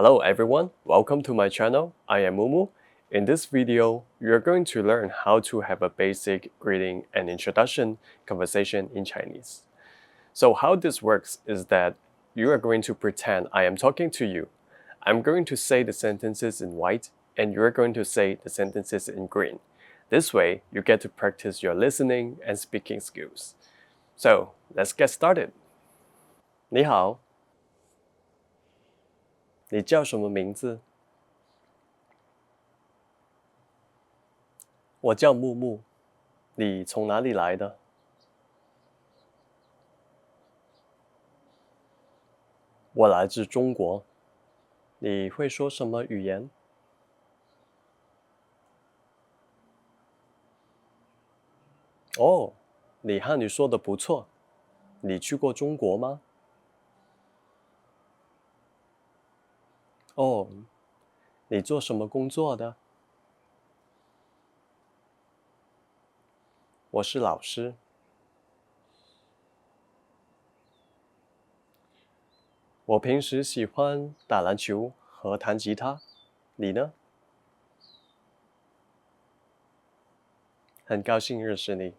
Hello everyone, welcome to my channel. I am Mumu. In this video, you are going to learn how to have a basic greeting and introduction conversation in Chinese. So how this works is that you are going to pretend I am talking to you. I'm going to say the sentences in white and you're going to say the sentences in green. This way, you get to practice your listening and speaking skills. So, let's get started. 你好，你叫什么名字？我叫木木。你从哪里来的？我来自中国。你会说什么语言？哦，你汉语说得不错。你去过中国吗？哦，你做什么工作的？我是老师。我平时喜欢打篮球和弹吉他。你呢？很高兴认识你。